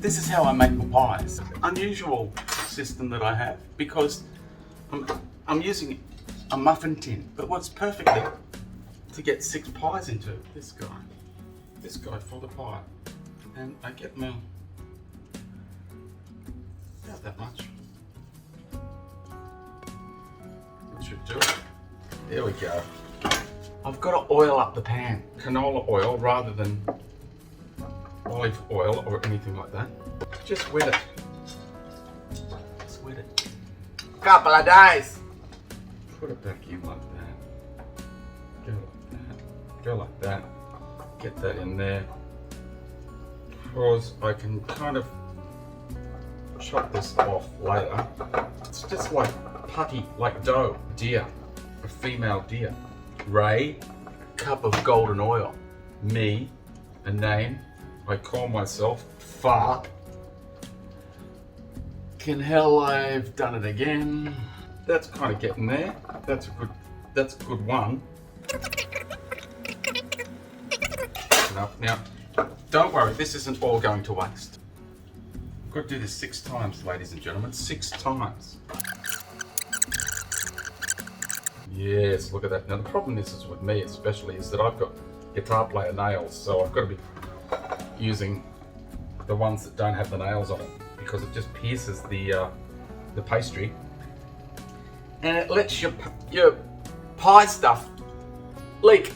This is how I make my pies. Unusual system that I have because I'm using a muffin tin, but works perfectly to get 6 pies into. This guy for the pie. And I get me about that much. That should do it. There we go. I've got to oil up the pan. Canola oil rather than olive oil or anything like that. Just wet it. Just wet it. Couple of days. Put it back in like that. Go like that. Go like that. Get that in there. Because I can kind of chop this off later. It's just like putty, like dough. Deer. A female deer. Ray, cup of golden oil. Me, a name. I call myself Far. Can hell I've done it again. That's kind of getting there. That's a good one. Enough. Now, don't worry, this isn't all going to waste. I've got to do this 6 times, ladies and gentlemen. 6 times. Yes, look at that. Now the problem is with me especially is that I've got guitar player nails, so I've got to be using the ones that don't have the nails on it because it just pierces the pastry and it lets your pie stuff leak.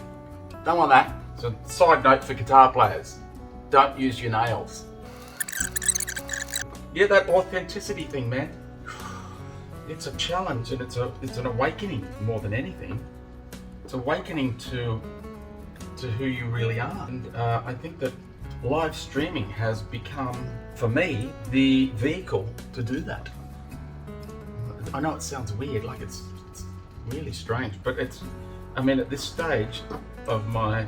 Don't want that. So side note for guitar players, don't use your nails. Yeah, that authenticity thing, man. It's a challenge and it's an awakening more than anything. It's awakening to who you really are. And I think that live streaming has become, for me, the vehicle to do that. I know it sounds weird, like it's really strange, but I mean, at this stage of my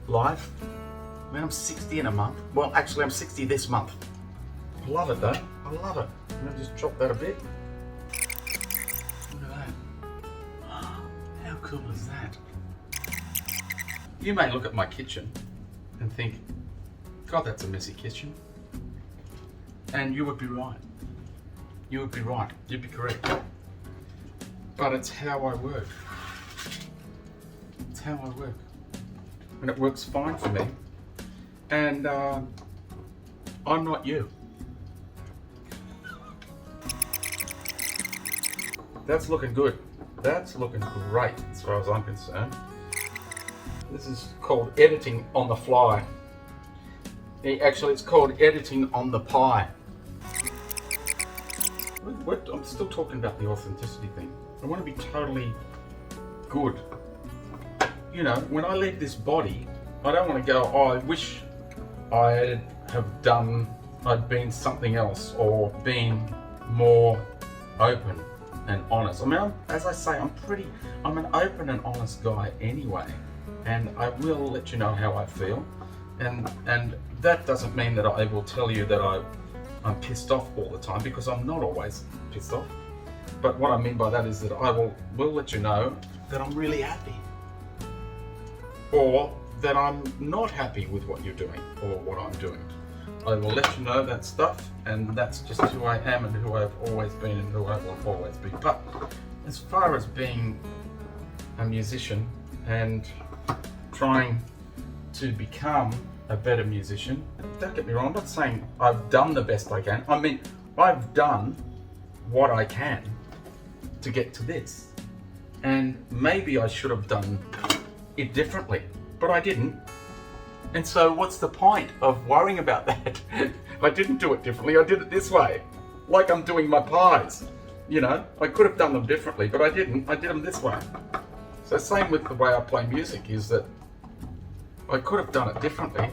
life, I mean, I'm 60 in a month. Well, actually, I'm 60 this month. I love it though. I love it. I'm gonna just chop that a bit. Look at that. How cool is that? You may look at my kitchen and think, God, that's a messy kitchen. And you would be right. You would be right. You'd be correct. But it's how I work. It's how I work. And it works fine for me. And I'm not you. That's looking good. That's looking great as far as I'm concerned. This is called editing on the fly. Actually, it's called editing on the pie. I'm still talking about the authenticity thing. I want to be totally good. You know, when I leave this body, I don't want to go, oh, I wish I'd been something else or been more open and honest. I mean, as I say, I'm an open and honest guy anyway. And I will let you know how I feel. And that doesn't mean that I will tell you that I'm pissed off all the time, because I'm not always pissed off. But what I mean by that is that I will let you know that I'm really happy, or that I'm not happy with what you're doing or what I'm doing. I will let you know that stuff, and that's just who I am and who I've always been and who I will always be. But as far as being a musician and trying to become a better musician, don't get me wrong, I'm not saying I've done the best I can. I mean, I've done what I can to get to this. And maybe I should have done it differently, but I didn't. And so what's the point of worrying about that? I didn't do it differently, I did it this way. Like I'm doing my pies. You know, I could have done them differently, but I didn't. I did them this way. So same with the way I play music, is that I could have done it differently,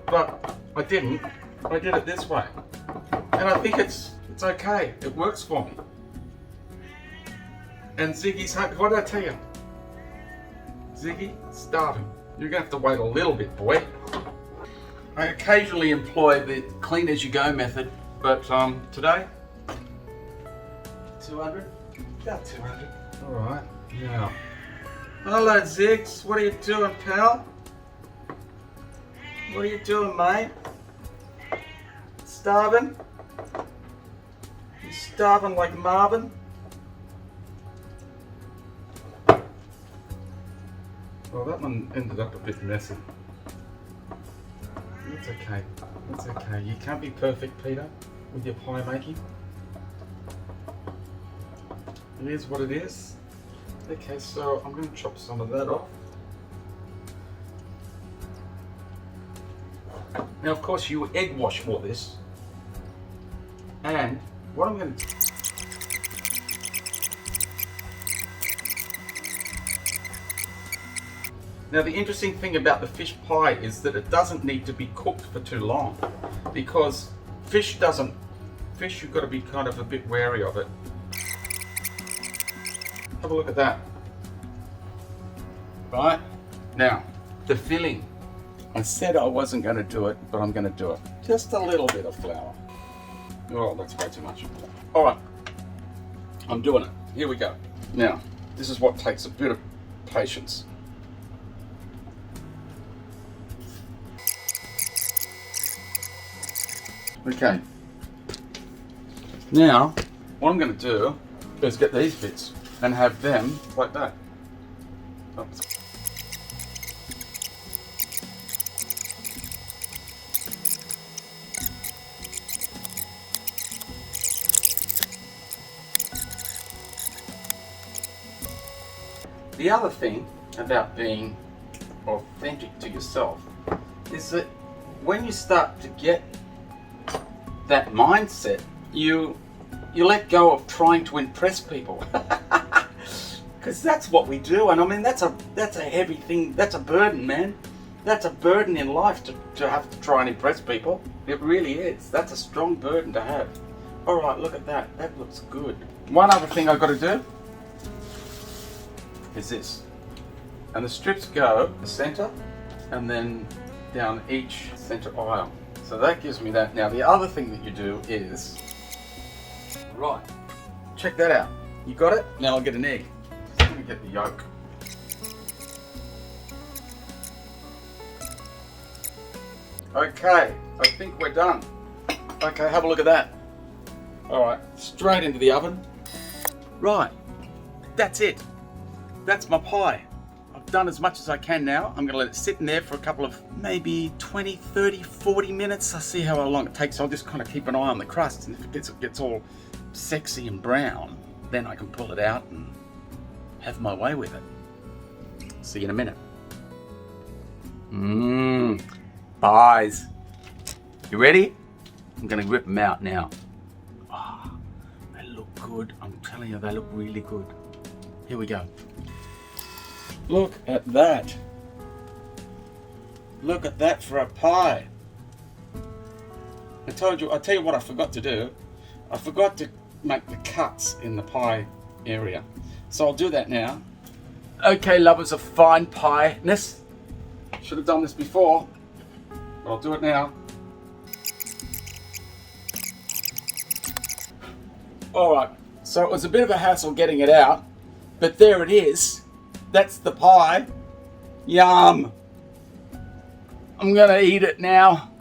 but I didn't. I did it this way. And I think it's okay. It works for me. And Ziggy's home. What did I tell you? Ziggy, starving. You're going to have to wait a little bit, boy. I occasionally employ the clean as you go method, but today, 200? About 200. All right, now. Hello, Ziggs. What are you doing, pal? What are you doing, mate? starving? You starving like Marvin? Well, that one ended up a bit messy. It's okay. It's okay. You can't be perfect, Peter, with your pie making. It is what it is. Okay, so I'm going to chop some of that off. Now, of course, you egg wash all this. And what I'm going to do. Now, the interesting thing about the fish pie is that it doesn't need to be cooked for too long, because fish, you've got to be kind of a bit wary of it. Have a look at that. Right? Now, the filling. I said I wasn't going to do it, but I'm going to do it. Just a little bit of flour. Oh, that's way too much. All right. I'm doing it. Here we go. Now, this is what takes a bit of patience. Okay. Now, what I'm going to do is get these bits and have them like that. Oops. The other thing about being authentic to yourself is that when you start to get that mindset, you let go of trying to impress people, because that's what we do. And I mean, that's a heavy thing. That's a burden, man. That's a burden in life to have to try and impress people. It really is. That's a strong burden to have. All right, look at that. That looks good. One other thing I've got to do is this, and the strips go the center and then down each center aisle. So that gives me that. Now the other thing that you do is, right, check that out. You got it? Now I'll get an egg. Just gonna get the yolk. Okay, I think we're done. Okay, have a look at that. All right, straight into the oven. Right, that's it. That's my pie. I've done as much as I can now. I'm gonna let it sit in there for a couple of maybe 20, 30, 40 minutes. I'll see how long it takes. I'll just kind of keep an eye on the crust, and if it gets all sexy and brown, then I can pull it out and have my way with it. See you in a minute. Pies. You ready? I'm gonna rip them out now. Oh, they look good. I'm telling you, they look really good. Here we go. Look at that. Look at that for a pie. I tell you what I forgot to do. I forgot to make the cuts in the pie area. So I'll do that now. Okay, lovers of fine pie-ness. Should have done this before, but I'll do it now. Alright, so it was a bit of a hassle getting it out, but there it is. That's the pie. Yum. I'm gonna eat it now.